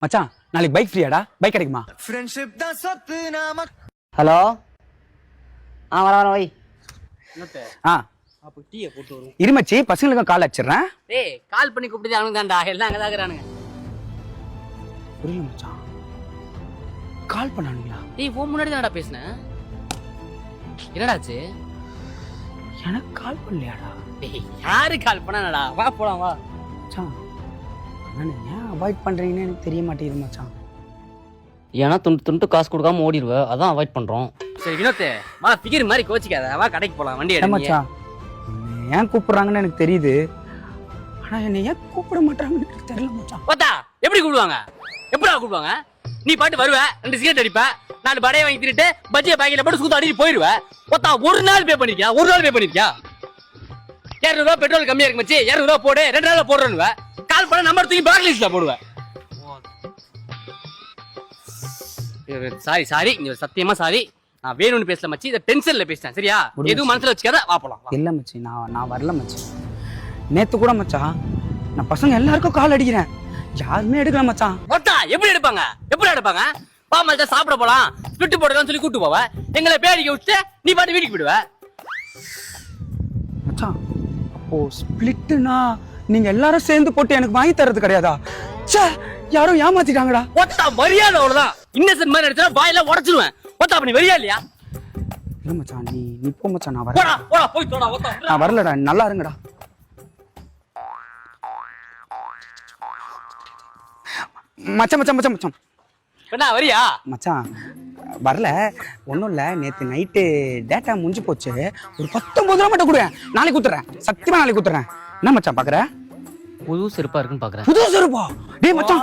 மச்சான் நாளைக்கு bike ஃப்ரீயாடா, bike கிடைக்குமா? ஹலோ, வர வை. அப்ப டீயை போட்டு வரும். இருமச்சி, பசங்களுக்கும் கால் அடிச்சிடுறேன். டேய், கால் பண்ணி கூப்பிட்டு அவனுக்கு தான்டா, எல்லாம் அங்கே தான் இருக்கிறானுங்க. புரியல மச்சான், கால் பண்ணானுங்களா? டேய், உன் முன்னாடி தானடா பேசினேன். என்னடாச்சு? எனக்கு கால் பண்ணலையாடா? டேய், யாரு கால் பண்ணானடா? வா போலாம் வா. மச்சான், நான் ஏன் அவாய்ட் பண்றீங்கன்னு எனக்கு தெரிய மாட்டேங்குது மச்சான். ஏன்னா துண்டு காசு கொடுக்காம ஓடிடுவேன், அதான் அவாய்ட் பண்றோம். சரி வினோத், வா ஃபிகர் மாதிரி கோச்சிக்காத, வா கடைக்கு போலாம், வண்டி எடு. மச்சான், என்னை ஏன் கூப்பிடுறாங்கன்னு எனக்கு தெரியுது, ஆனா என்னை ஏன் கூப்பிட மாட்டாங்கன்னு எனக்கு தெரியல மச்சான். பார்த்தா எப்படி கூப்பிடுவாங்க? எப்படா கூப்பிடுவாங்க? நீ பாட்டு வருவ, 2 சிகரெட் அடிப்ப, 4 படையை வாங்கி தின்னுட்டு பஜ்ஜியை பாக்கெட்ல போட்டு சுத்த அடிச்சு போயிருவ. பார்த்தா ஒரு நாள் பே பண்ணிருக்கியா? 200 ரூபா பெட்ரோல் கம்மியா இருக்கு மச்சி, 200 ரூபா போடு, 2 நாள்ல போடுறேன்னு கால் பண்ண நம்பர் தூக்கி பிளாக் லிஸ்ட்ல போடுவேன். சாரி இங்க சத்தியமா சாரி, நான் வேணும்னு பேசல மச்சி, இதை டென்ஷன்ல பேசிட்டேன். சரியா? எதுவும் மனசுல வச்சுக்காத, வா போலாம். இல்ல மச்சி, நான் வரல மச்சி. நேத்து கூட மச்சான், நான் பசங்க எல்லாருக்கும் கால் அடிக்கிறேன், யாருமே எடுக்கல மச்சான். பார்த்தா எப்படி எடுப்பாங்க? பாமல்ட்ட சாப்பிட போலாம், ஸ்பிட் போடலாம்னு சொல்லி கூட்டு போவ, எங்களை பேடிக்க விட்டு நீ பாட்டு வீட்டுக்கு போயிடுவ. மச்சான், அப்போ ஸ்பிளிட்னா நீங்க எல்லாரும் சேர்ந்து போட்டு எனக்கு வாங்கி தரது கிடையாதா? ச்சே, யாரோ ஏமாத்திட்டாங்கடா. ஒத்தா மரியாதை அவ்வளவுதான். இன்னசென்ட் மாதிரி எடுத்தா வாயில உடைச்சிடுவேன். ஒத்தா அப்ப நீ வெறியா இல்லையா? இல்ல மச்சான், நீ போ மச்சான், நான் போடா வரல. போடா போய் தோடா ஒத்தா. நான் வரலடா, நல்லா இருங்கடா. மச்சான் மச்சான் மச்சான் மச்சான் என்ன வரியா? மச்சான் வரல, ஒன்றும் இல்லை, நேற்று நைட்டு டேட்டா முடிஞ்சு போச்சு, ஒரு 19 ரூபா மட்டும் கொடு, நாளைக்கு கொடுத்துறேன், சத்தியமா நாளைக்கு கொடுத்துறேன். என்ன மச்சான் பார்க்குற? புது செருப்பா இருக்குன்னு பாக்குறேன். புது செருப்பா? டேய் மச்சான்,